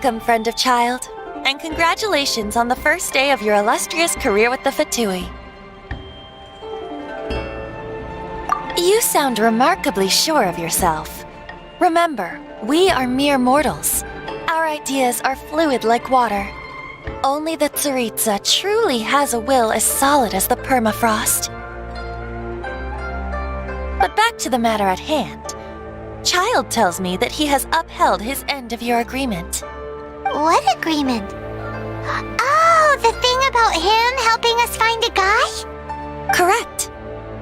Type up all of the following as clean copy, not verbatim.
Welcome, friend of child, and congratulations on the first day of your illustrious career with the Fatui. You sound remarkably sure of yourself. Remember, we are mere mortals. Our ideas are fluid like water. Only the Tsaritsa truly has a will as solid as the permafrost. But back to the matter at hand. Child tells me that he has upheld his end of your agreement. What agreement? Oh, the thing about him helping us find a guy? Correct.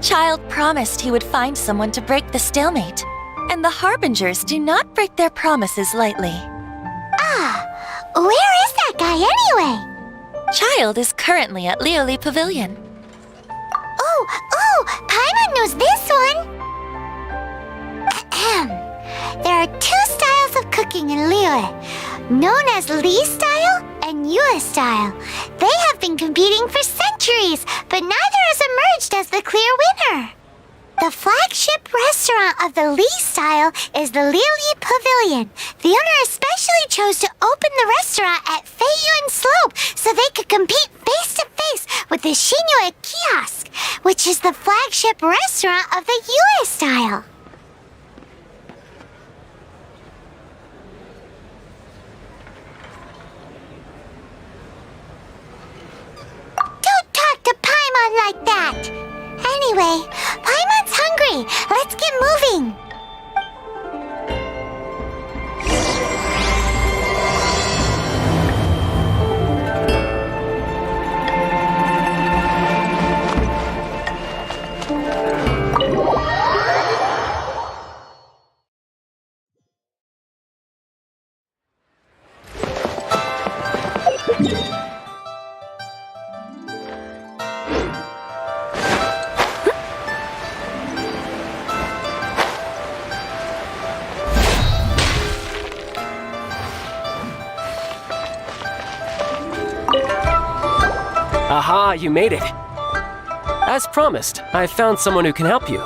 Child promised he would find someone to break the stalemate, and the Harbingers do not break their promises lightly. Ah, where is that guy anyway? Child is currently at Liyue Pavilion. Oh, Paimon knows this one! There are two styles of cooking in Liyue, known as Li style and Yue style. They have been competing for centuries, but neither has emerged as the clear winner. The flagship restaurant of the Li style is the Liyue Pavilion. The owner especially chose to open the restaurant at Feiyuan Slope so they could compete face-to-face with the Xinyue Kiosk, which is the flagship restaurant of the Yue style. Don't talk to Paimon like that! Anyway, Paimon's hungry. Let's get moving. Aha, you made it. As promised, I found someone who can help you.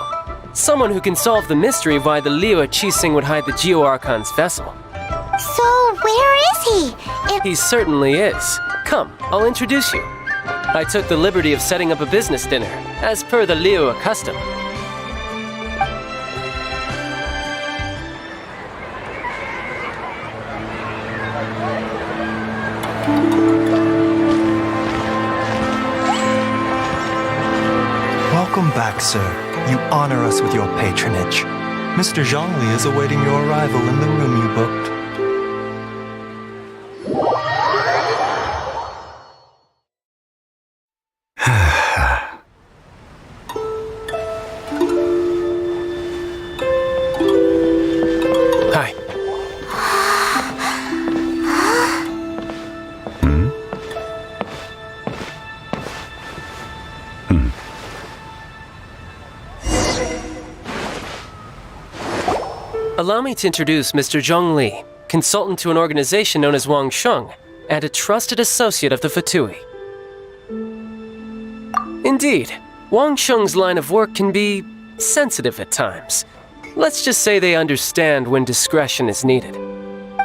Someone who can solve the mystery of why the Liyue Qixing would hide the Geo-Archon's vessel. So, where is he? He certainly is. Come, I'll introduce you. I took the liberty of setting up a business dinner, as per the Liyue custom. Welcome back, sir. You honor us with your patronage. Mr. Zhongli is awaiting your arrival in the room you booked. Hi. Allow me to introduce Mr. Zhongli, consultant to an organization known as Wang Sheng, and a trusted associate of the Fatui. Indeed, Wang Sheng's line of work can be sensitive at times. Let's just say they understand when discretion is needed.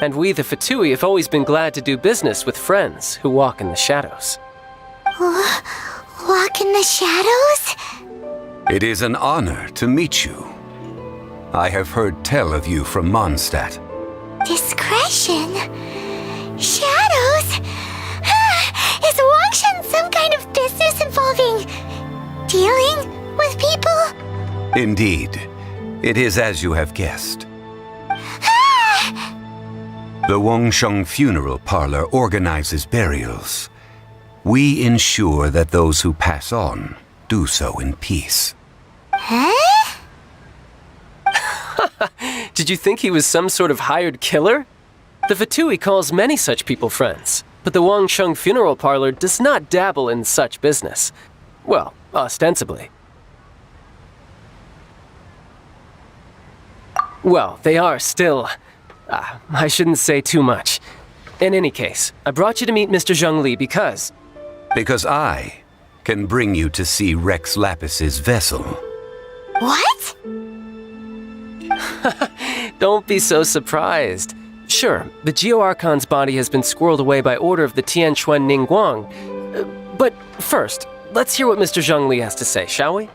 And we, the Fatui, have always been glad to do business with friends who walk in the shadows. Walk in the shadows? It is an honor to meet you. I have heard tell of you from Mondstadt. Discretion? Shadows? Is Wangshan some kind of business involving dealing with people? Indeed. It is as you have guessed. The Wangsheng Funeral Parlor organizes burials. We ensure that those who pass on do so in peace. Huh? Did you think he was some sort of hired killer? The Fatui calls many such people friends, but the Wangsheng Funeral Parlor does not dabble in such business. Well, ostensibly. Well, they are still... I shouldn't say too much. In any case, I brought you to meet Mr. Zhongli because... Because I can bring you to see Rex Lapis's vessel. What? Don't be so surprised. Sure, the Geo-Archon's body has been squirreled away by order of the Tianquan Ningguang. But first, let's hear what Mr. Zhongli has to say, shall we?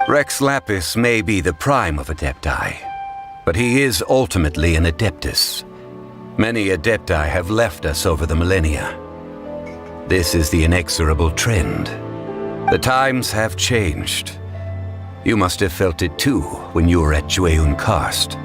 Rex Lapis may be the prime of Adepti, but he is ultimately an Adeptus. Many Adepti have left us over the millennia. This is the inexorable trend. The times have changed. You must have felt it too when you were at Jueyun Karst.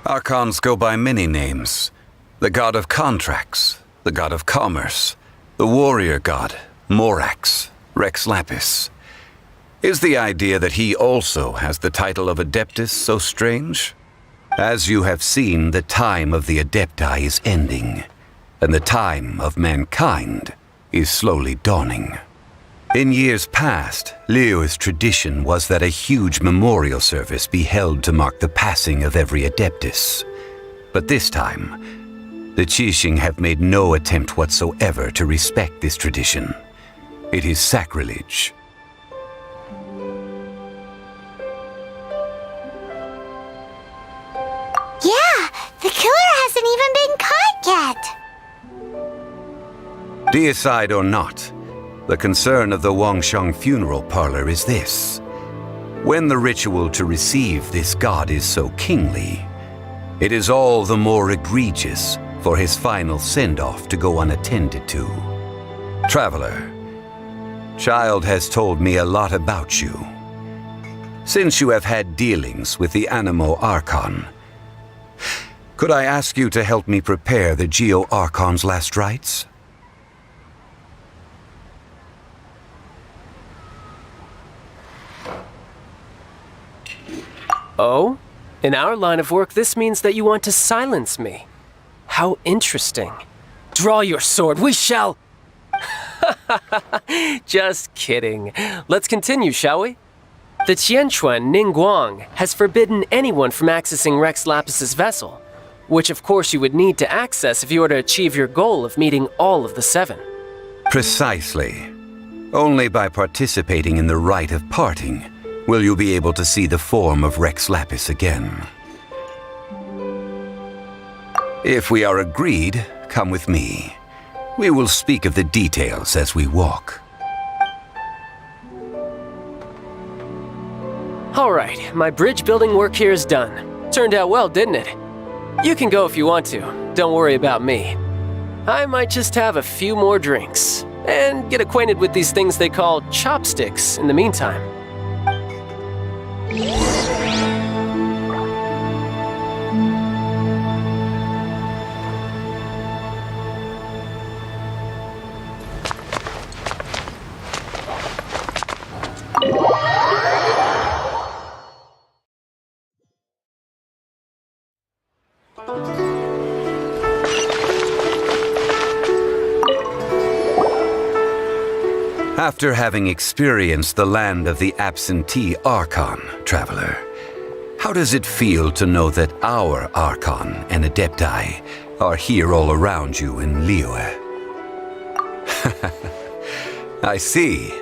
Archons go by many names. The god of contracts, the god of commerce, the warrior god, Morax, Rex Lapis. Is the idea that he also has the title of Adeptus so strange? As you have seen, the time of the Adepti is ending, and the time of mankind is slowly dawning. In years past, Liyue's tradition was that a huge memorial service be held to mark the passing of every Adeptus. But this time, the Qixing have made no attempt whatsoever to respect this tradition. It is sacrilege. Yeah, the killer hasn't even been caught yet. Deicide or not, the concern of the Wangsheng funeral parlor is this. When the ritual to receive this god is so kingly, it is all the more egregious for his final send-off to go unattended to. Traveler, Child has told me a lot about you. Since you have had dealings with the Animo Archon, could I ask you to help me prepare the Geo-Archon's last rites? Oh? In our line of work, this means that you want to silence me. How interesting. Draw your sword, we shall... Just kidding. Let's continue, shall we? The Tianquan Ningguang has forbidden anyone from accessing Rex Lapis's vessel, which of course you would need to access if you were to achieve your goal of meeting all of the 7. Precisely. Only by participating in the rite of parting will you be able to see the form of Rex Lapis again. If we are agreed, come with me. We will speak of the details as we walk. All right, my bridge building work here is done. Turned out well, didn't it? You can go if you want to. Don't worry about me. I might just have a few more drinks and get acquainted with these things they call chopsticks in the meantime. After having experienced the land of the absentee Archon, Traveler, how does it feel to know that our Archon and Adepti are here all around you in Liyue? I see.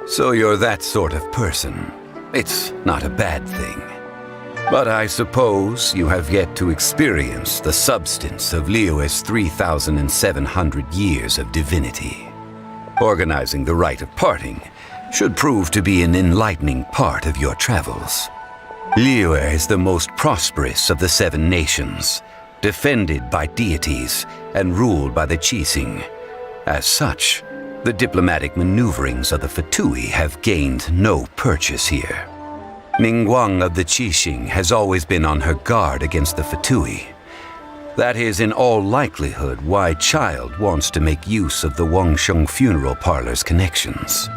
So you're that sort of person. It's not a bad thing. But I suppose you have yet to experience the substance of Liyue's 3,700 years of divinity. Organizing the rite of parting should prove to be an enlightening part of your travels. Liyue is the most prosperous of the 7 nations, defended by deities and ruled by the Qixing. As such, the diplomatic maneuverings of the Fatui have gained no purchase here. Ningguang of the Qixing has always been on her guard against the Fatui. That is in all likelihood why Child wants to make use of the Wangsheng funeral parlor's connections.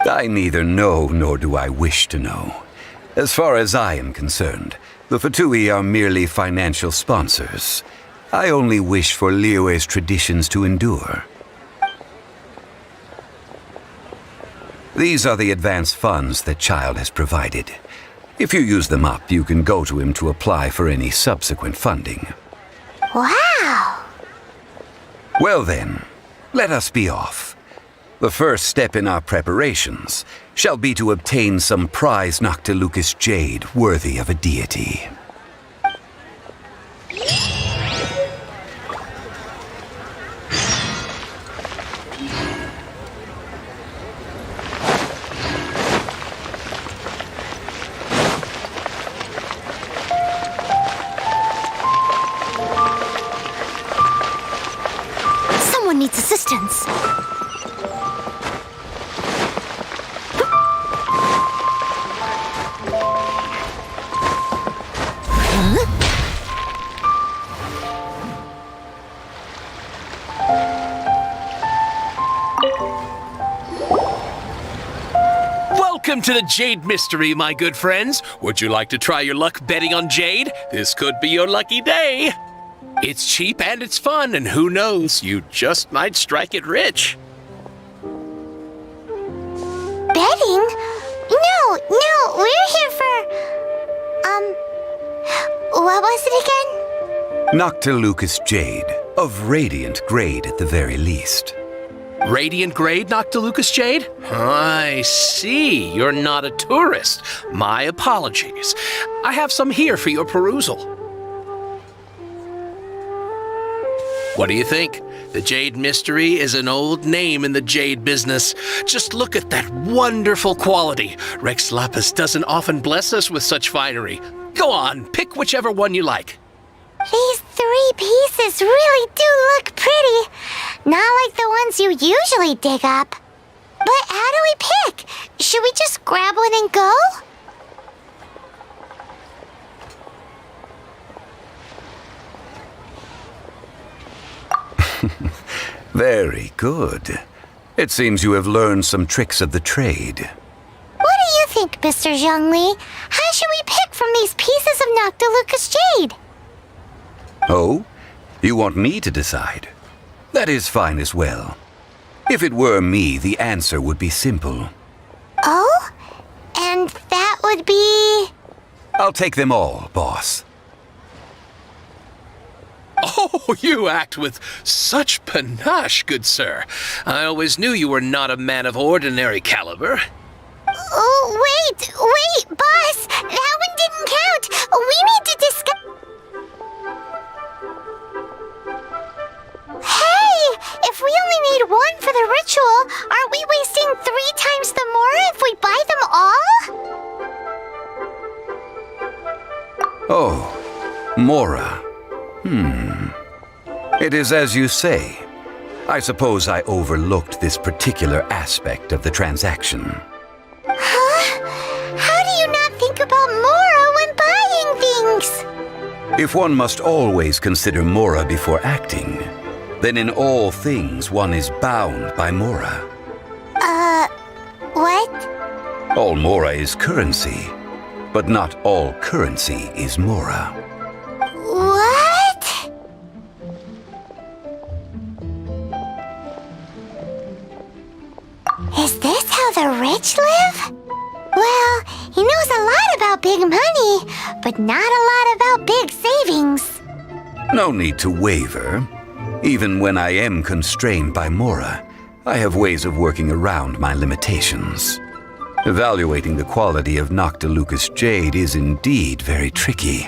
I neither know nor do I wish to know. As far as I am concerned, the Fatui are merely financial sponsors. I only wish for Liyue's traditions to endure. These are the advance funds that Child has provided. If you use them up, you can go to him to apply for any subsequent funding. Wow! Well then, let us be off. The first step in our preparations shall be to obtain some prize Noctilucous jade worthy of a deity. Someone needs assistance. Welcome to the Jade Mystery, my good friends. Would you like to try your luck betting on Jade? This could be your lucky day. It's cheap and it's fun, and who knows, you just might strike it rich. Betting? No, we're here for... what was it again? Noctilucous jade, of radiant grade at the very least. Radiant grade, Noctilucous jade? I see. You're not a tourist. My apologies. I have some here for your perusal. What do you think? The Jade Mystery is an old name in the jade business. Just look at that wonderful quality. Rex Lapis doesn't often bless us with such finery. Go on, pick whichever one you like. These 3 pieces really do look pretty. Not like the ones you usually dig up. But how do we pick? Should we just grab one and go? Very good. It seems you have learned some tricks of the trade. What do you think, Mr. Zhongli? How should we pick from these pieces of Noctilucous jade? Oh? You want me to decide? That is fine as well. If it were me, the answer would be simple. Oh? And that would be... I'll take them all, boss. Oh, you act with such panache, good sir. I always knew you were not a man of ordinary caliber. Oh, wait, boss! That one didn't count! We need to discuss... Hey! If we only need one for the ritual, aren't we wasting 3 times the more if we buy them all? Oh, Mora. It is as you say. I suppose I overlooked this particular aspect of the transaction. Huh? How do you not think about Mora when buying things? If one must always consider Mora before acting, then in all things one is bound by Mora. What? All Mora is currency, but not all currency is Mora. What? Is this how the rich live? Well, he knows a lot about big money, but not a lot about big savings. No need to waver. Even when I am constrained by Mora, I have ways of working around my limitations. Evaluating the quality of Noctilucous jade is indeed very tricky.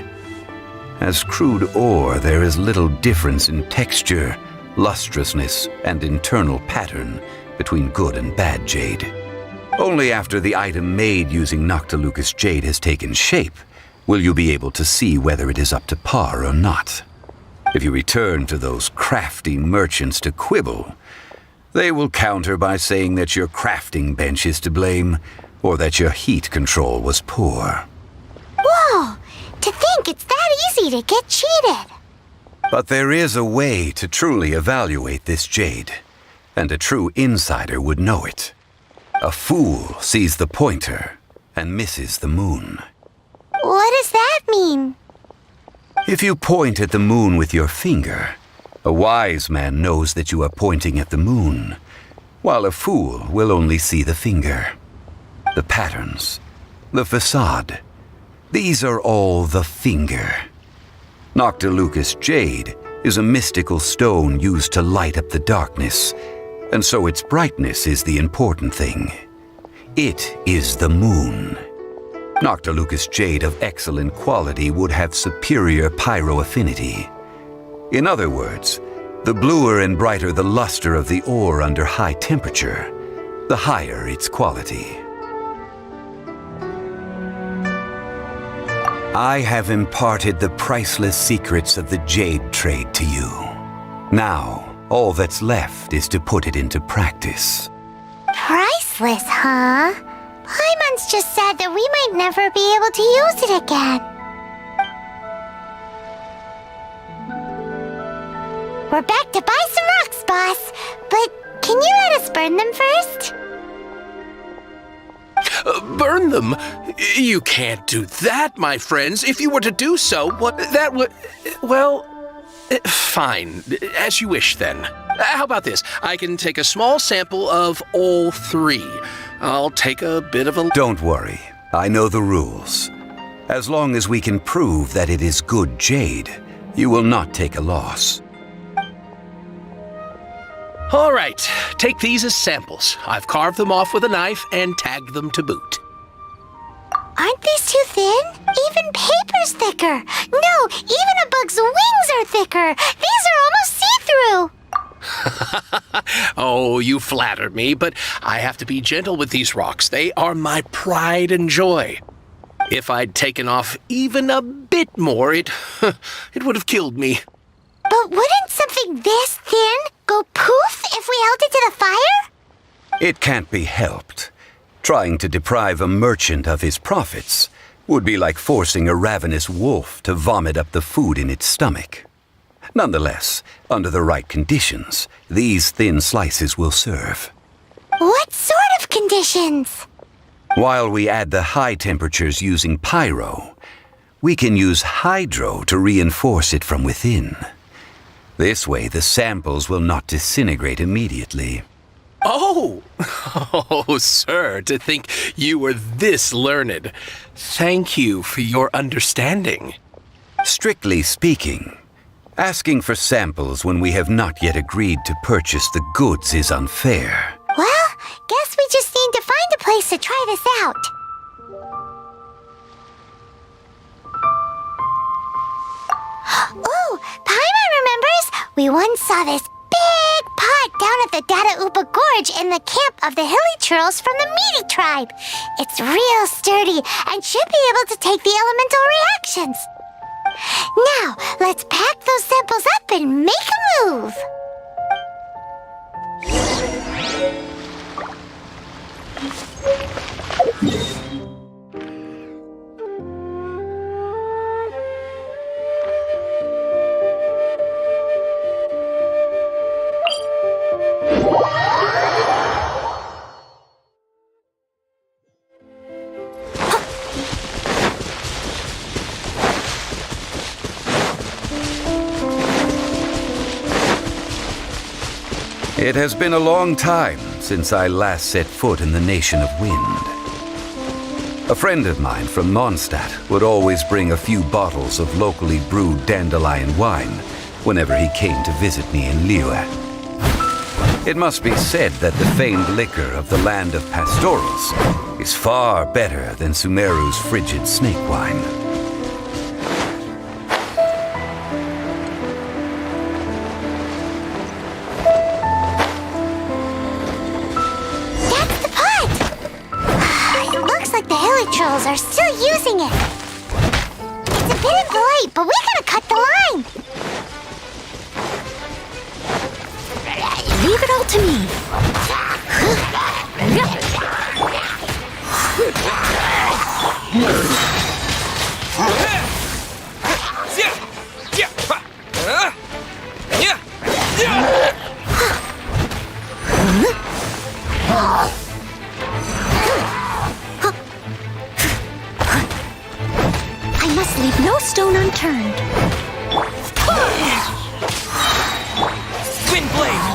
As crude ore, there is little difference in texture, lustrousness, and internal pattern between good and bad jade. Only after the item made using Noctilucous jade has taken shape will you be able to see whether it is up to par or not. If you return to those crafty merchants to quibble, they will counter by saying that your crafting bench is to blame or that your heat control was poor. Whoa! To think it's that easy to get cheated! But there is a way to truly evaluate this jade, and a true insider would know it. A fool sees the pointer and misses the moon. What does that mean? If you point at the moon with your finger, a wise man knows that you are pointing at the moon, while a fool will only see the finger. The patterns, the facade, these are all the finger. Noctilucous jade is a mystical stone used to light up the darkness, and so its brightness is the important thing. It is the moon. Noctilucous jade of excellent quality would have superior pyro affinity. In other words, the bluer and brighter the luster of the ore under high temperature, the higher its quality. I have imparted the priceless secrets of the jade trade to you. Now, all that's left is to put it into practice. Priceless, huh? Paimon's just said that we might never be able to use it again. We're back to buy some rocks, boss. But can you let us burn them first? Burn them? You can't do that, my friends. If you were to do so, that would... Well, fine. As you wish, then. How about this? I can take a small sample of all three. I'll take a bit of a... Don't worry. I know the rules. As long as we can prove that it is good jade, you will not take a loss. All right, take these as samples. I've carved them off with a knife and tagged them to boot. Aren't these too thin? Even paper's thicker. No, even a bug's wings are thicker. These are almost see-through. Oh, you flatter me, but I have to be gentle with these rocks. They are my pride and joy. If I'd taken off even a bit more, it would have killed me. But wouldn't something this thin go poof if we held it to the fire? It can't be helped. Trying to deprive a merchant of his profits would be like forcing a ravenous wolf to vomit up the food in its stomach. Nonetheless, under the right conditions, these thin slices will serve. What sort of conditions? While we add the high temperatures using pyro, we can use hydro to reinforce it from within. This way, the samples will not disintegrate immediately. Oh, sir, to think you were this learned. Thank you for your understanding. Strictly speaking, asking for samples when we have not yet agreed to purchase the goods is unfair. Well, guess we just need to find a place to try this out. Ooh, Paimon remembers! We once saw this big pot down at the Dada Upa Gorge in the camp of the hilly churls from the Meaty tribe. It's real sturdy and should be able to take the elemental reactions. Now, let's pack those samples up and make a move. It has been a long time since I last set foot in the Nation of Wind. A friend of mine from Mondstadt would always bring a few bottles of locally brewed dandelion wine whenever he came to visit me in Liyue. It must be said that the famed liquor of the land of pastorals is far better than Sumeru's frigid snake wine. Trolls are still using it. It's a bit impolite, but we gotta cut the line. Leave it all to me. returned. Wind blade!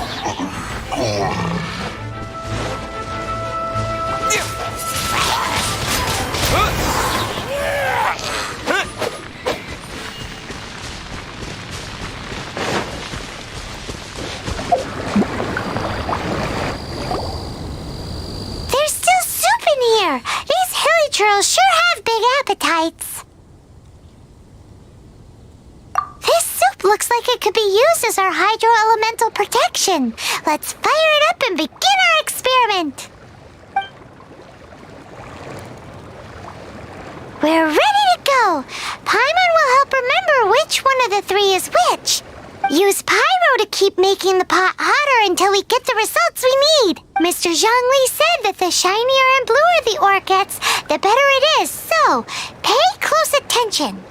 There's still soup in here. These hilly churls sure have big appetites. This soup looks like it could be used as our hydro-elemental protection. Let's fire it up and begin our experiment. We're ready to go. Paimon will help remember which one of the three is which. Use pyro to keep making the pot hotter until we get the results we need. Mr. Zhongli said that the shinier and bluer the ore gets, the better it is. So, pay close attention.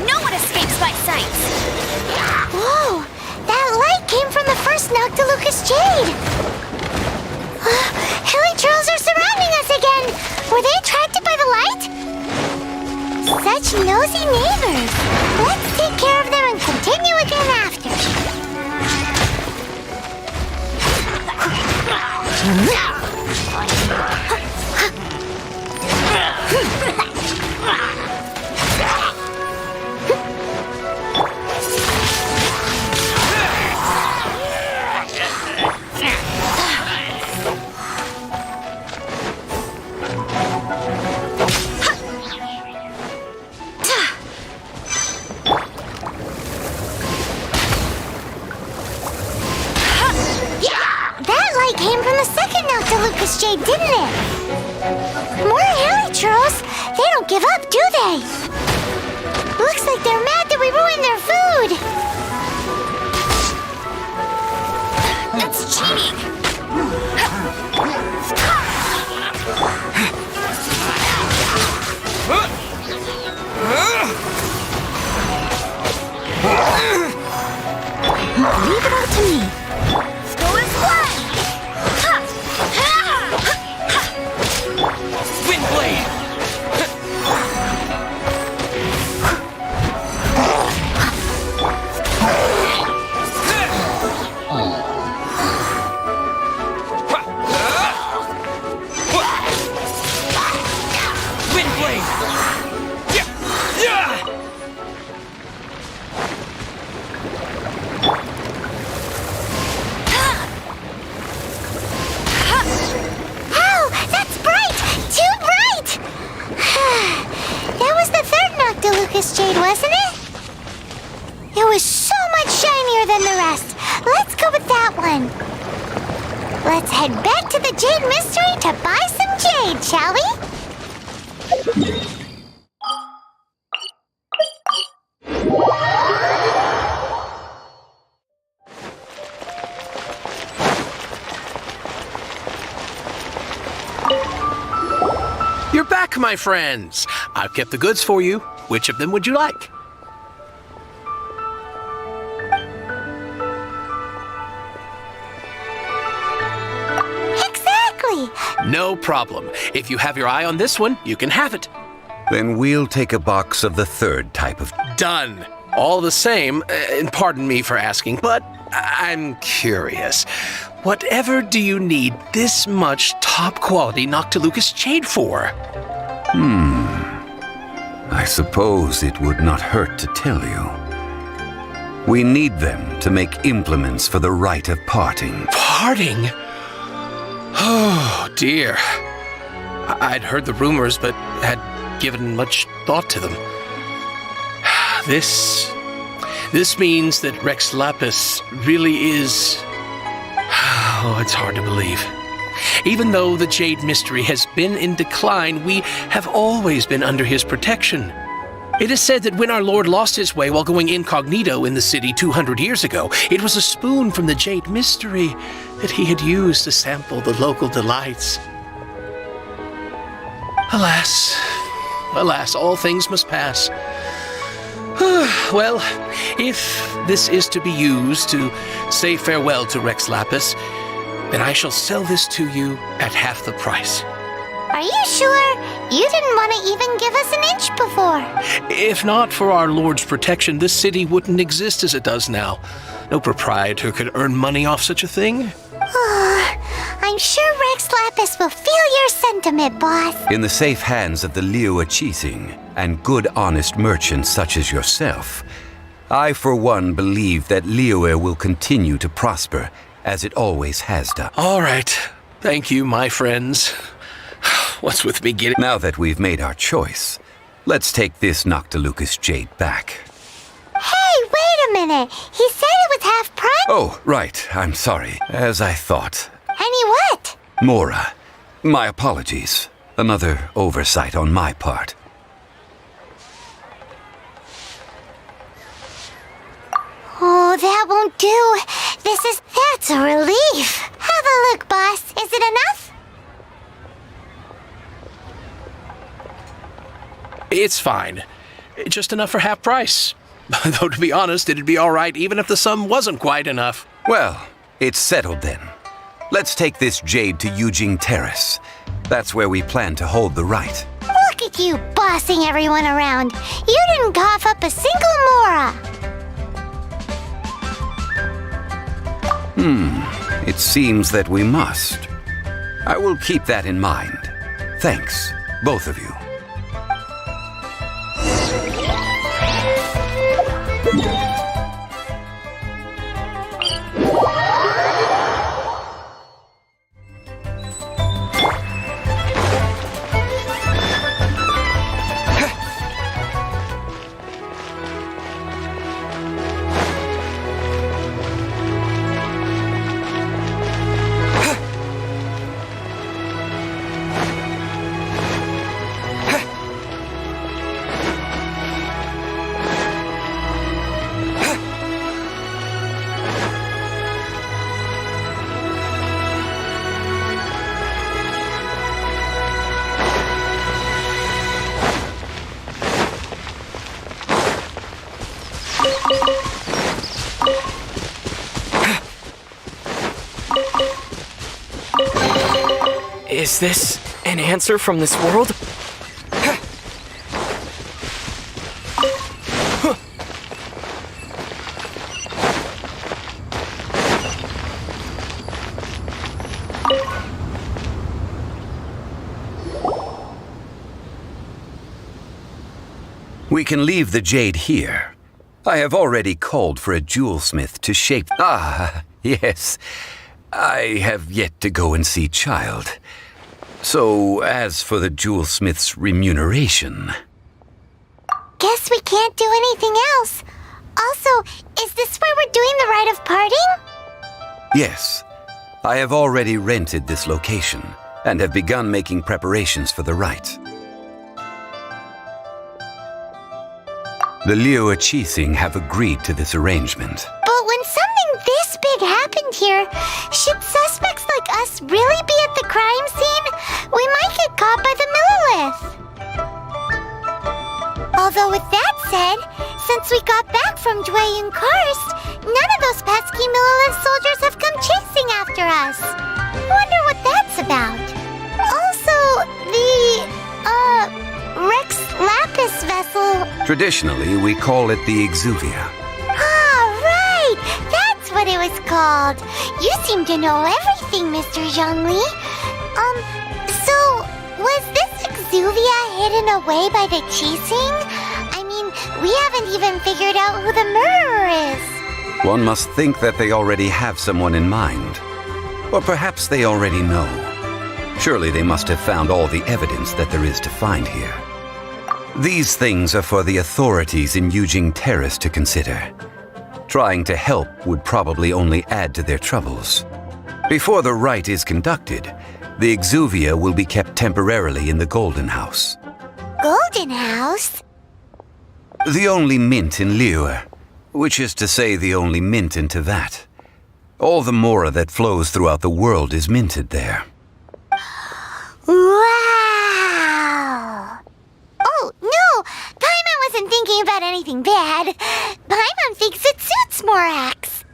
No one escapes my sight! Whoa! That light came from the first Noctilucous Jade! Hilly trolls are surrounding us again! Were they attracted by the light? Such nosy neighbors! Let's take care of them and continue again after. Came from the second Noctilucous Jade, didn't it? More hilly trolls? They don't give up, do they? Looks like they're mad that we ruined their food. That's cheating! Leave it all to me. Go as one! Wind blade! Wind blade! Oh, that's bright! Too bright! That was the third Noctilucous Jade, wasn't it? It was so much shinier than the rest. Let's go with that one. Let's head back to the Jade Mystery to buy some jade, shall we? You're back, my friends. I've kept the goods for you. Which of them would you like? Exactly! No problem. If you have your eye on this one, you can have it. Then we'll take a box of the third type of... Done. All the same, and pardon me for asking, but I'm curious. Whatever do you need this much top-quality Noctilucous Jade for? I suppose it would not hurt to tell you. We need them to make implements for the rite of parting. Parting? Oh, dear. I'd heard the rumors, but had given much thought to them. This means that Rex Lapis really is... Oh, it's hard to believe. Even though the Jade Mystery has been in decline, we have always been under his protection. It is said that when our Lord lost his way while going incognito in the city 200 years ago, it was a spoon from the Jade Mystery that he had used to sample the local delights. Alas, all things must pass. Well, if this is to be used to say farewell to Rex Lapis, then I shall sell this to you at half the price. Are you sure? You didn't want to even give us an inch before. If not for our Lord's protection, this city wouldn't exist as it does now. No proprietor could earn money off such a thing. I'm sure Rex Lapis will feel your sentiment, boss. In the safe hands of the Liyue Cheating and good honest merchants such as yourself, I for one believe that Liyue will continue to prosper as it always has done. All right. Thank you, my friends. What's with me getting... Now that we've made our choice, let's take this Noctilucous jade back. Hey, wait a minute. He said it was half price. Oh, right. I'm sorry. As I thought. Any what? Mora, my apologies. Another oversight on my part. Oh, that won't do. That's a relief. Have a look, boss. Is it enough? It's fine. Just enough for half price. Though, to be honest, it'd be all right even if the sum wasn't quite enough. Well, it's settled then. Let's take this jade to Yujing Terrace. That's where we plan to hold the rite. Look at you bossing everyone around. You didn't cough up a single Mora. It seems that we must. I will keep that in mind. Thanks, both of you. Is this an answer from this world? We can leave the jade here. I have already called for a jewelsmith to shape... Ah, yes. I have yet to go and see Child. So, as for the jewelsmith's remuneration... Guess we can't do anything else. Also, is this where we're doing the rite of parting? Yes. I have already rented this location and have begun making preparations for the rite. The Liyue Cheating have agreed to this arrangement. But when something this big happened here, should suspects like us really be at the crime scene? We might get caught by the Millilith. Although with that said, since we got back from Dwayne Karst, none of those pesky Millilith soldiers have come chasing after us. Wonder what that's about. Also, the, Rex Lapis vessel... Traditionally, we call it the Exuvia. Ah, right! That's what it was called. You seem to know everything, Mr. Zhongli. So, was this Exuvia hidden away by the Cheating? I mean, we haven't even figured out who the murderer is. One must think that they already have someone in mind. Or perhaps they already know. Surely they must have found all the evidence that there is to find here. These things are for the authorities in Yujing Terrace to consider. Trying to help would probably only add to their troubles. Before the rite is conducted, the Exuvia will be kept temporarily in the Golden House. Golden House? The only mint in Liyue, which is to say the only mint in Tevat. All the Mora that flows throughout the world is minted there. Wow! Oh, no! Paimon wasn't thinking about anything anything bad. Paimon thinks it suits Morax.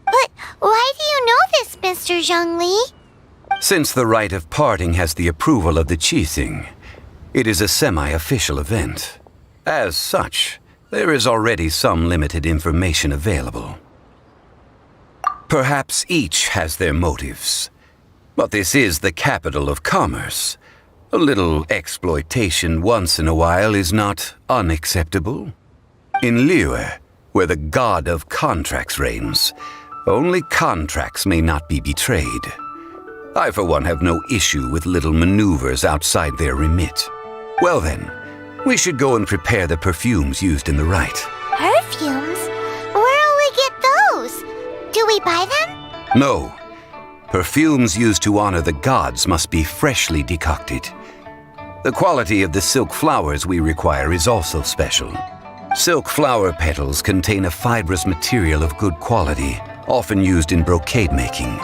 But why do you know this, Mr. Zhongli? Since the rite of parting has the approval of the Qixing, it is a semi-official event. As such, there is already some limited information available. Perhaps each has their motives, but this is the capital of commerce. A little exploitation once in a while is not unacceptable. In Liyue, where the god of contracts reigns, only contracts may not be betrayed. I, for one, have no issue with little maneuvers outside their remit. Well then, we should go and prepare the perfumes used in the rite. Perfumes? Where'll we get those? Do we buy them? No. Perfumes used to honor the gods must be freshly decocted. The quality of the silk flowers we require is also special. Silk flower petals contain a fibrous material of good quality, often used in brocade making.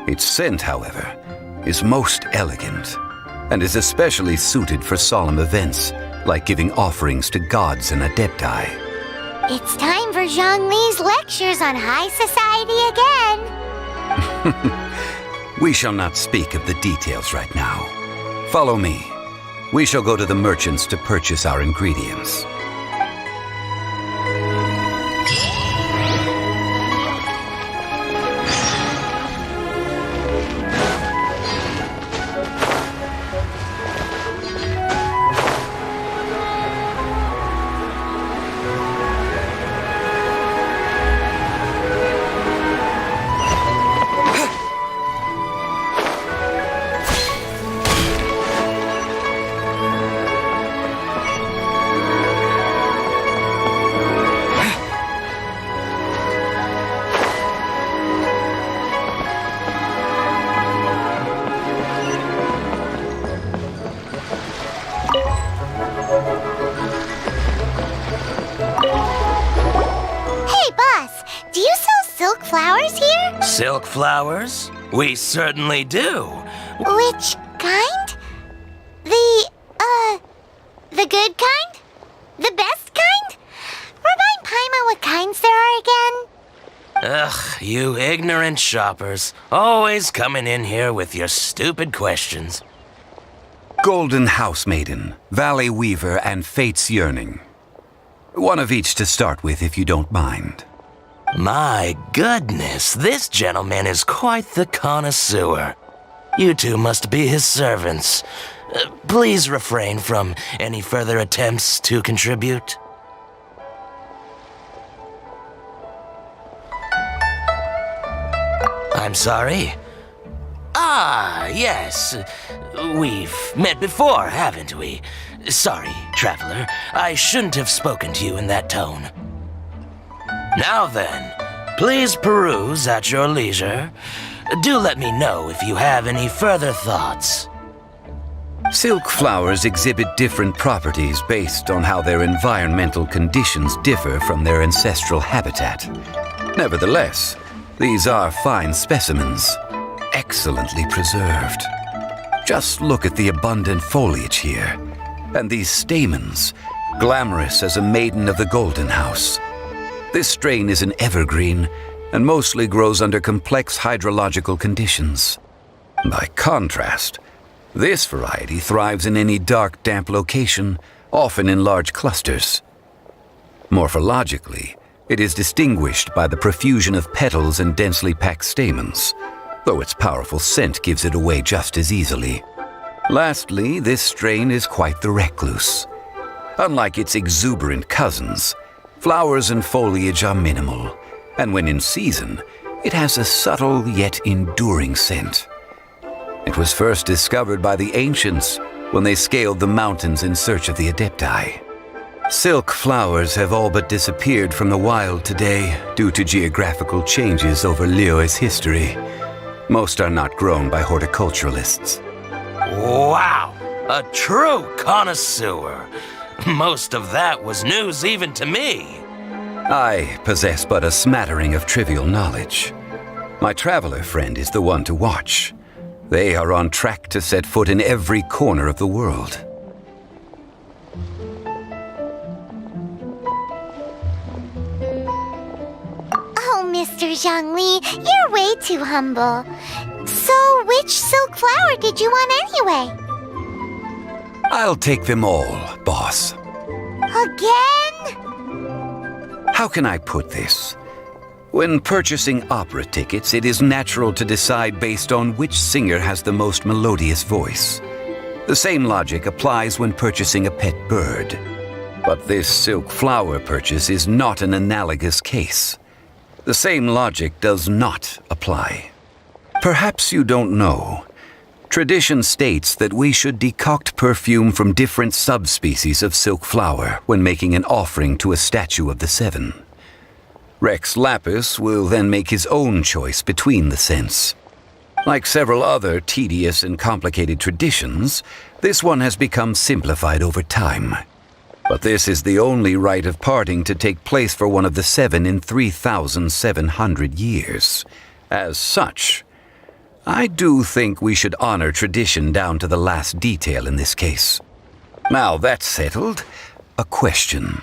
Its scent, however, is most elegant, and is especially suited for solemn events, like giving offerings to gods and adepti. It's time for Zhongli's lectures on high society again. We shall not speak of the details right now. Follow me. We shall go to the merchants to purchase our ingredients. Silk flowers? We certainly do. Which kind? The good kind? The best kind? Remind Paimon what kinds there are again? Ugh, you ignorant shoppers. Always coming in here with your stupid questions. Golden Housemaiden, Valley Weaver, and Fate's Yearning. One of each to start with, if you don't mind. My goodness, this gentleman is quite the connoisseur. You two must be his servants. Please refrain from any further attempts to contribute. I'm sorry? Ah, yes. We've met before, haven't we? Sorry, traveler. I shouldn't have spoken to you in that tone. Now then, please peruse at your leisure. Do let me know if you have any further thoughts. Silk flowers exhibit different properties based on how their environmental conditions differ from their ancestral habitat. Nevertheless, these are fine specimens, excellently preserved. Just look at the abundant foliage here, and these stamens, glamorous as a maiden of the Golden House. This strain is an evergreen, and mostly grows under complex hydrological conditions. By contrast, this variety thrives in any dark, damp location, often in large clusters. Morphologically, it is distinguished by the profusion of petals and densely packed stamens, though its powerful scent gives it away just as easily. Lastly, this strain is quite the recluse. Unlike its exuberant cousins, flowers and foliage are minimal, and when in season, it has a subtle yet enduring scent. It was first discovered by the ancients when they scaled the mountains in search of the adepti. Silk flowers have all but disappeared from the wild today due to geographical changes over Liyue's history. Most are not grown by horticulturalists. Wow! A true connoisseur! Most of that was news even to me. I possess but a smattering of trivial knowledge. My traveler friend is the one to watch. They are on track to set foot in every corner of the world. Zhongli. You're way too humble. So, which silk flower did you want anyway? I'll take them all, boss. Again? How can I put this? When purchasing opera tickets, it is natural to decide based on which singer has the most melodious voice. The same logic applies when purchasing a pet bird. But this silk flower purchase is not an analogous case. The same logic does not apply. Perhaps you don't know. Tradition states that we should decoct perfume from different subspecies of silk flower when making an offering to a statue of the seven. Rex Lapis will then make his own choice between the scents. Like several other tedious and complicated traditions, this one has become simplified over time. But this is the only rite of parting to take place for one of the seven in 3,700 years. As such, I do think we should honor tradition down to the last detail in this case. Now that's settled, a question.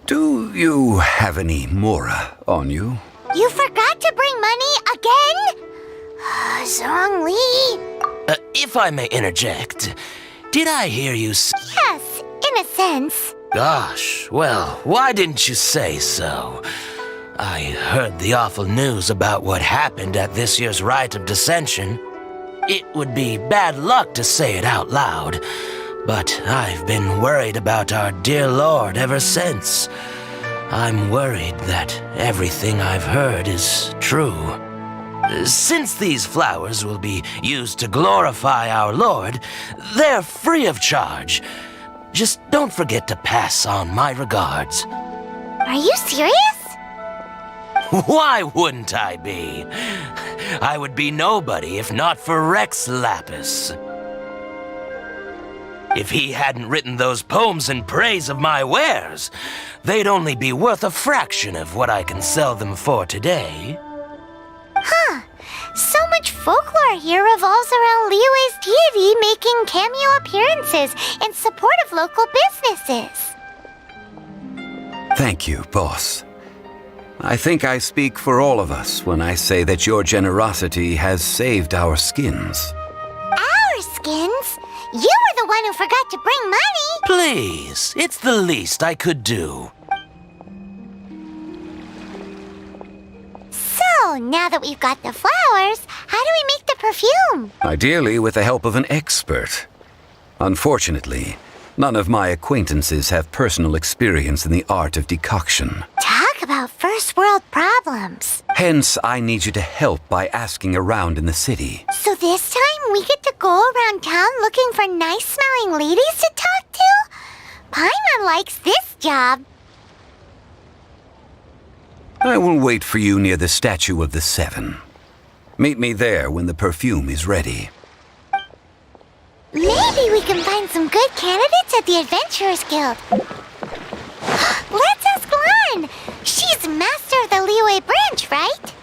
Do you have any Mora on you? You forgot to bring money again? Zhongli. If I may interject, did I hear you Yes, in a sense. Gosh, well, why didn't you say so? I heard the awful news about what happened at this year's Rite of Dissension. It would be bad luck to say it out loud, but I've been worried about our dear Lord ever since. I'm worried that everything I've heard is true. Since these flowers will be used to glorify our Lord, they're free of charge. Just don't forget to pass on my regards. Are you serious? Why wouldn't I be? I would be nobody if not for Rex Lapis. If he hadn't written those poems in praise of my wares, they'd only be worth a fraction of what I can sell them for today. Huh. So much folklore here revolves around Liyue's deity making cameo appearances in support of local businesses. Thank you, boss. I think I speak for all of us when I say that your generosity has saved our skins. Our skins? You were the one who forgot to bring money! Please, it's the least I could do. So, now that we've got the flowers, how do we make the perfume? Ideally with the help of an expert. Unfortunately, none of my acquaintances have personal experience in the art of decoction. Talk about first world problems. Hence, I need you to help by asking around in the city. So this time we get to go around town looking for nice-smelling ladies to talk to? Paimon likes this job. I will wait for you near the statue of the seven. Meet me there when the perfume is ready. Maybe we can find some good candidates at the Adventurers Guild. Let's ask Lan. She's master of the Liyue branch, right?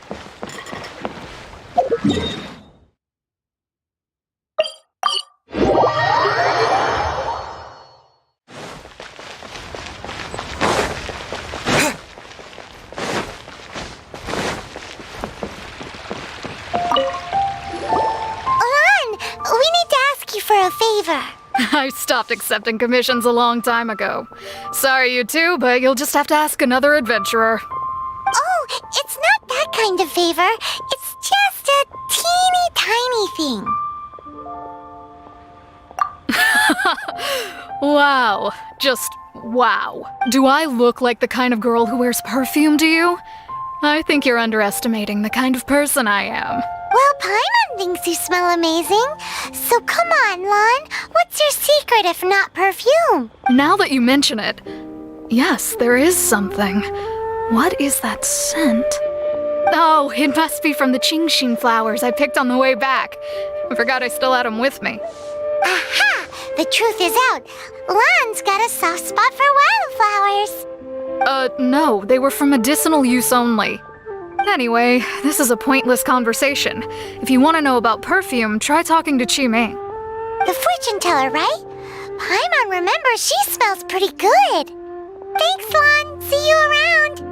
Lan, we need to ask you for a favor. I stopped accepting commissions a long time ago. Sorry, you two, but you'll just have to ask another adventurer. Oh, it's not that kind of favor. It's just a teeny tiny thing. Wow. Just wow. Do I look like the kind of girl who wears perfume to you? I think you're underestimating the kind of person I am. Well, Paimon thinks you smell amazing. So come on, Lan. What's your secret if not perfume? Now that you mention it, yes, there is something. What is that scent? Oh, it must be from the Genshin flowers I picked on the way back. I forgot I still had them with me. Aha! The truth is out. Lan's got a soft spot for wildflowers. No, they were for medicinal use only. Anyway, this is a pointless conversation. If you want to know about perfume, try talking to Qiming. The fortune teller, right? Paimon remembers she smells pretty good. Thanks, Lan. See you around.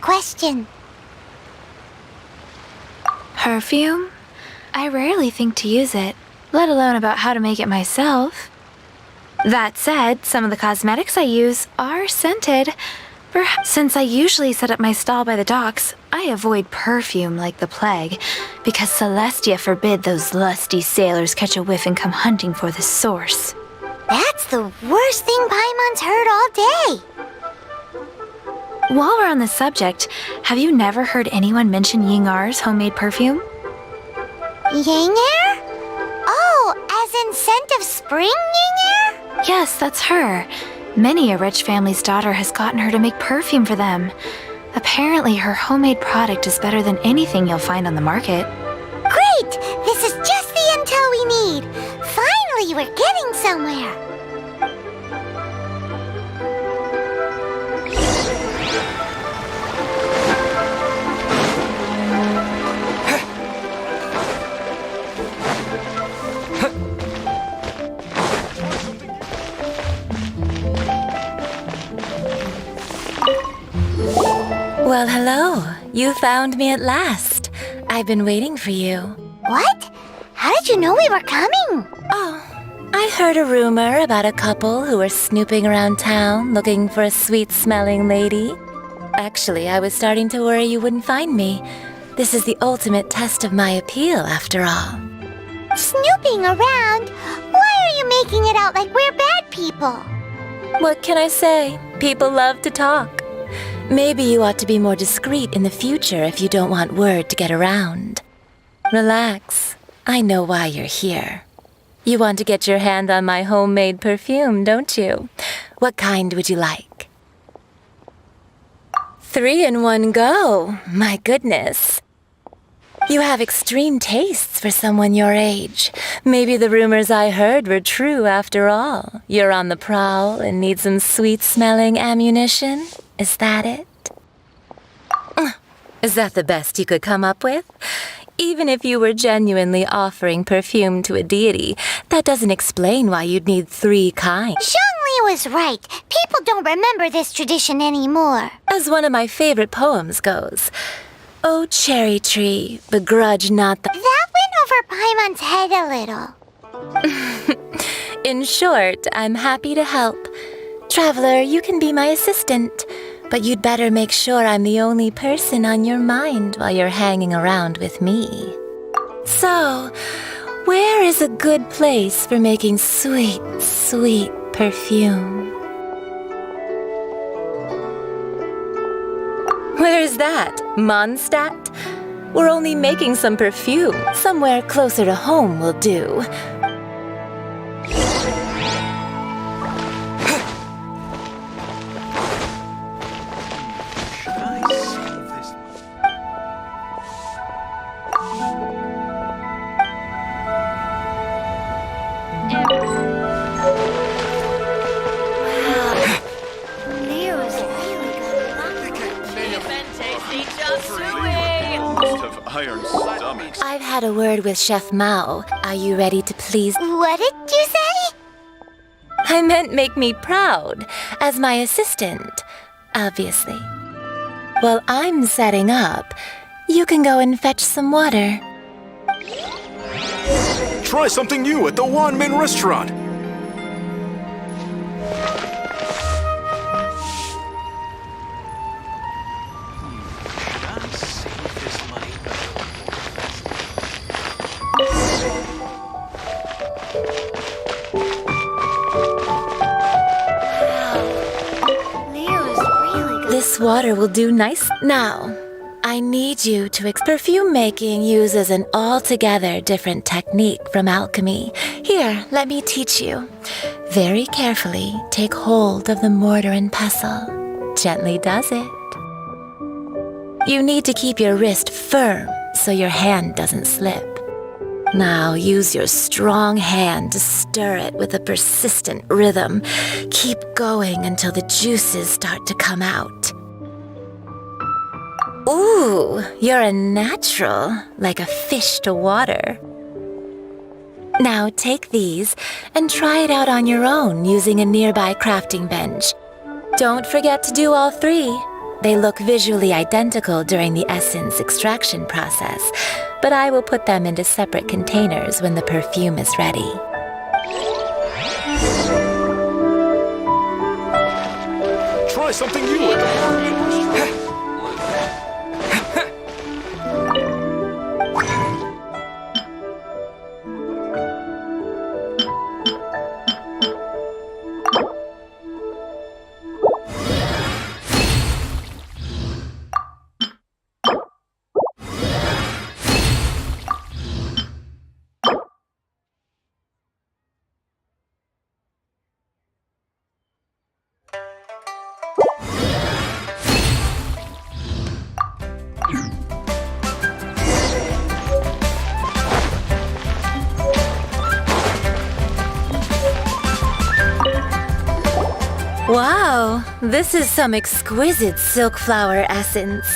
question. Perfume? I rarely think to use it, let alone about how to make it myself. That said, some of the cosmetics I use are scented. Perhaps since I usually set up my stall by the docks, I avoid perfume like the plague, because Celestia forbid those lusty sailors catch a whiff and come hunting for the source. That's the worst thing Paimon's heard all day. While we're on the subject, have you never heard anyone mention Yingar's homemade perfume? Yingar? Oh, as in scent of spring, Yingar? Yes, that's her. Many a rich family's daughter has gotten her to make perfume for them. Apparently, her homemade product is better than anything you'll find on the market. Great! This is just the intel we need. Finally, we're getting somewhere. Well, hello. You found me at last. I've been waiting for you. What? How did you know we were coming? Oh, I heard a rumor about a couple who were snooping around town looking for a sweet-smelling lady. Actually, I was starting to worry you wouldn't find me. This is the ultimate test of my appeal, after all. Snooping around? Why are you making it out like we're bad people? What can I say? People love to talk. Maybe you ought to be more discreet in the future if you don't want word to get around. Relax. I know why you're here. You want to get your hand on my homemade perfume, don't you? What kind would you like? 3 in one go. My goodness. You have extreme tastes for someone your age. Maybe the rumors I heard were true after all. You're on the prowl and need some sweet-smelling ammunition? Is that it? Is that the best you could come up with? Even if you were genuinely offering perfume to a deity, that doesn't explain why you'd need 3 kinds. Zhongli was right. People don't remember this tradition anymore. As one of my favorite poems goes, "Oh, cherry tree, begrudge not the..." That went over Paimon's head a little. In short, I'm happy to help. Traveler, you can be my assistant, but you'd better make sure I'm the only person on your mind while you're hanging around with me. So, where is a good place for making sweet, sweet perfume? Where's that? Mondstadt? We're only making some perfume. Somewhere closer to home will do. I've had a word with Chef Mao. Are you ready to please? What did you say? I meant make me proud, as my assistant, obviously. While I'm setting up, you can go and fetch some water. Try something new at the Wanmin restaurant. This water will do nice. Now, I need you to perfume making uses an altogether different technique from alchemy. Here, let me teach you. Very carefully, take hold of the mortar and pestle. Gently does it. You need to keep your wrist firm so your hand doesn't slip. Now use your strong hand to stir it with a persistent rhythm. Keep going until the juices start to come out. Ooh, you're a natural, like a fish to water. Now take these and try it out on your own using a nearby crafting bench. Don't forget to do all 3. They look visually identical during the essence extraction process, but I will put them into separate containers when the perfume is ready. Try something new at the one main restaurant. Wow, this is some exquisite silk flower essence.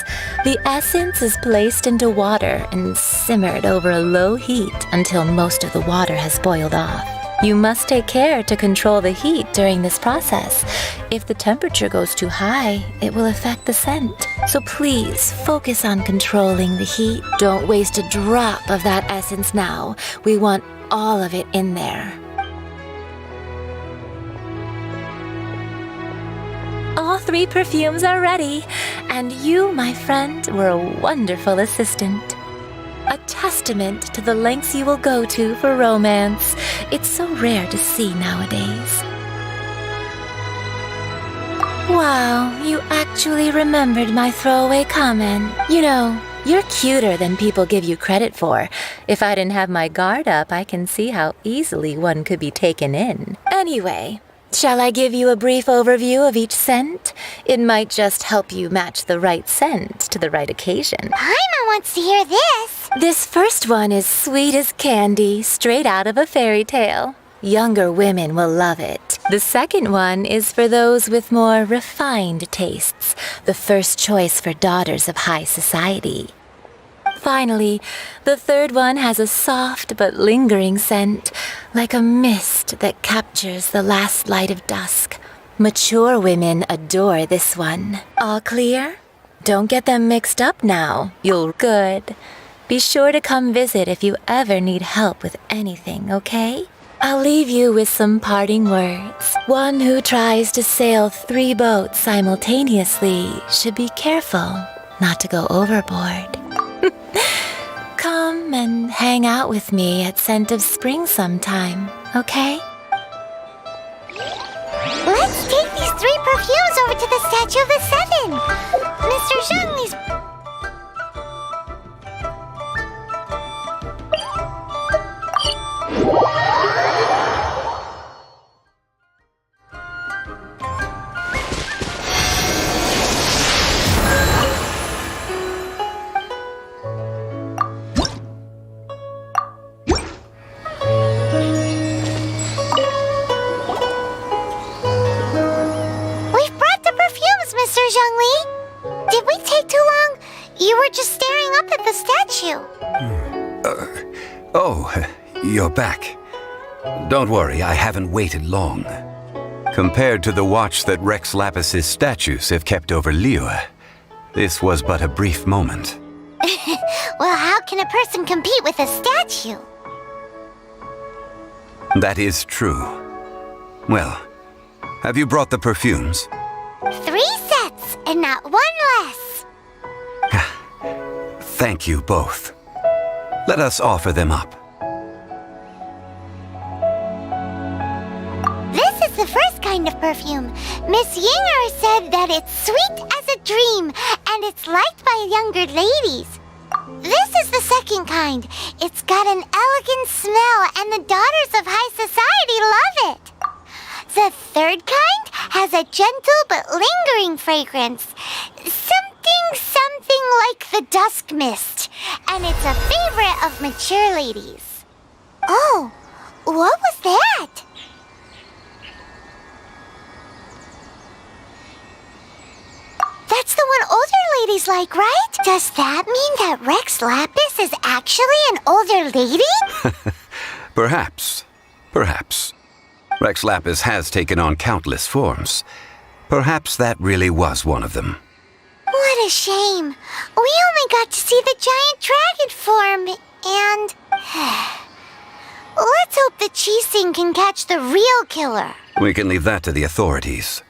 The essence is placed into water and simmered over a low heat until most of the water has boiled off. You must take care to control the heat during this process. If the temperature goes too high, it will affect the scent. So please focus on controlling the heat. Don't waste a drop of that essence now. We want all of it in there. All 3 perfumes are ready, and you, my friend, were a wonderful assistant. A testament to the lengths you will go to for romance. It's so rare to see nowadays. Wow, you actually remembered my throwaway comment. You know, you're cuter than people give you credit for. If I didn't have my guard up, I can see how easily one could be taken in. Anyway, shall I give you a brief overview of each scent? It might just help you match the right scent to the right occasion. Paimon wants to hear this. This first one is sweet as candy, straight out of a fairy tale. Younger women will love it. The second one is for those with more refined tastes, the first choice for daughters of high society. Finally, the third one has a soft but lingering scent, like a mist that captures the last light of dusk. Mature women adore this one. All clear? Don't get them mixed up now. You'll good. Be sure to come visit if you ever need help with anything, okay? I'll leave you with some parting words. One who tries to sail 3 boats simultaneously should be careful not to go overboard. Come and hang out with me at Scent of Spring sometime, okay? Let's take these 3 perfumes over to the Statue of the Seven. Mr. Zhongli's... Did we take too long? You were just staring up at the statue. You're back. Don't worry, I haven't waited long. Compared to the watch that Rex Lapis's statues have kept over Liyue, this was but a brief moment. Well, how can a person compete with a statue? That is true. Well, have you brought the perfumes? 3 sets, and not 1 less. Thank you both. Let us offer them up. This is the first kind of perfume. Miss Yinger said that it's sweet as a dream, and it's liked by younger ladies. This is the second kind. It's got an elegant smell, and the daughters of high society love it. The third kind has a gentle but lingering fragrance. Something like the dusk mist. And it's a favorite of mature ladies. Oh, what was that? That's the one older ladies like, right? Does that mean that Rex Lapis is actually an older lady? Perhaps. Rex Lapis has taken on countless forms. Perhaps that really was one of them. What a shame. We only got to see the giant dragon form, and... Let's hope the Chising can catch the real killer. We can leave that to the authorities.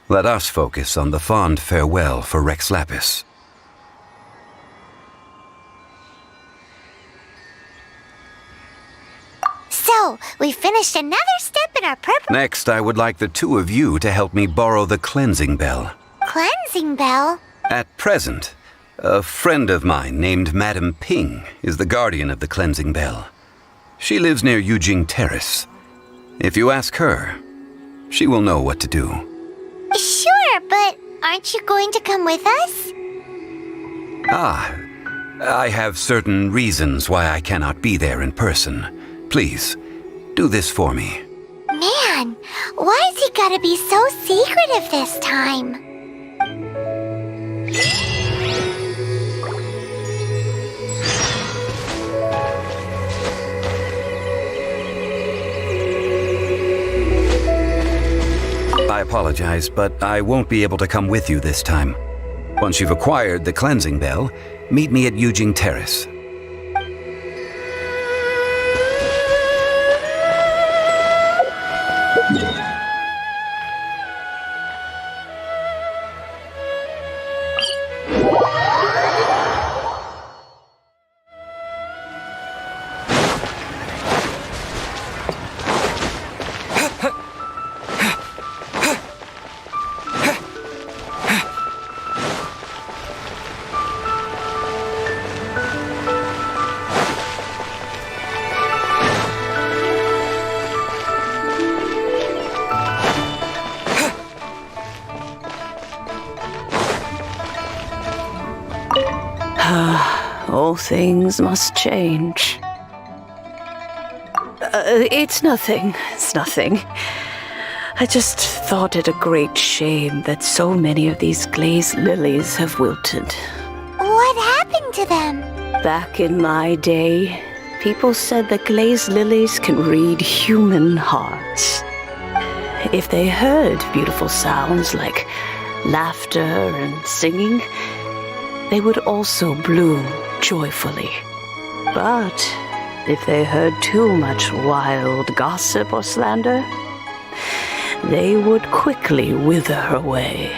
Let us focus on the fond farewell for Rex Lapis. So, we finished another step in our preparation. Next, I would like the two of you to help me borrow the cleansing bell. Cleansing bell? At present, a friend of mine named Madame Ping is the guardian of the cleansing bell. She lives near Yujing Terrace. If you ask her, she will know what to do. Sure, but aren't you going to come with us? I have certain reasons why I cannot be there in person. Please, do this for me. Man, why's he gotta be so secretive this time? I apologize, but I won't be able to come with you this time. Once you've acquired the cleansing bell, meet me at Yujing Terrace. All things must change. It's nothing. I just thought it a great shame that so many of these glazed lilies have wilted. What happened to them? Back in my day, people said that glazed lilies can read human hearts. If they heard beautiful sounds like laughter and singing, they would also bloom joyfully. But if they heard too much wild gossip or slander, they would quickly wither away.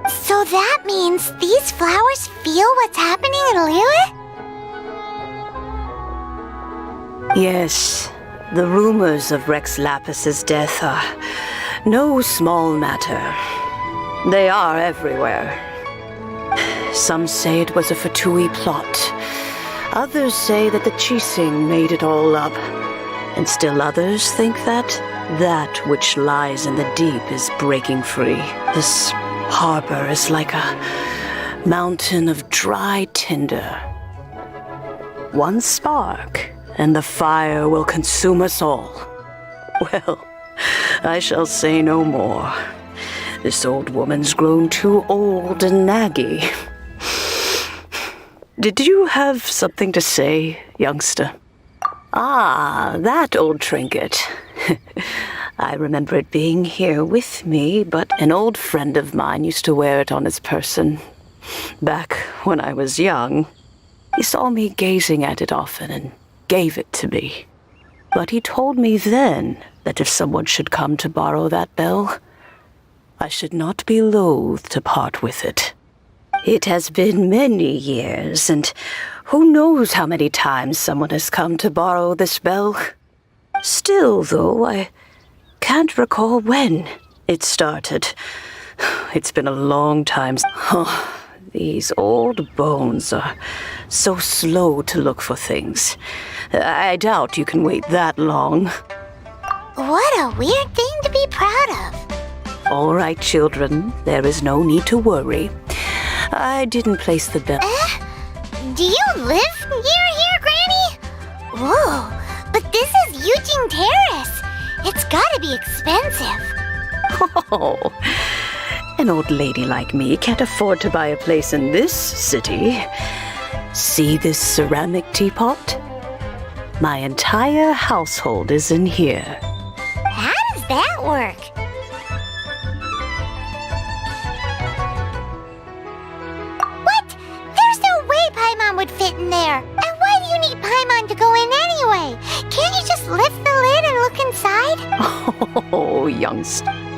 So that means these flowers feel what's happening in Liyue? Yes, the rumors of Rex Lapis's death are no small matter. They are everywhere. Some say it was a Fatui plot. Others say that the Chising made it all up. And still others think that that which lies in the deep is breaking free. This harbor is like a mountain of dry tinder. One spark, and the fire will consume us all. Well, I shall say no more. This old woman's grown too old and naggy. Did you have something to say, youngster? Ah, that old trinket. I remember it being here with me, but an old friend of mine used to wear it on his person. Back when I was young, he saw me gazing at it often and gave it to me. But he told me then that if someone should come to borrow that bell, I should not be loath to part with it. It has been many years, and who knows how many times someone has come to borrow this bell. Still, though, I can't recall when it started. It's been a long time. Oh, these old bones are so slow to look for things. I doubt you can wait that long. What a weird thing to be proud of. All right, children, there is no need to worry. I didn't place the bell. Do you live near here, Granny? Whoa, but this is Yujing Terrace. It's gotta be expensive. Oh, an old lady like me can't afford to buy a place in this city. See this ceramic teapot? My entire household is in here. How does that work? in there? And why do you need Paimon to go in anyway? Can't you just lift the lid and look inside? Oh, youngster.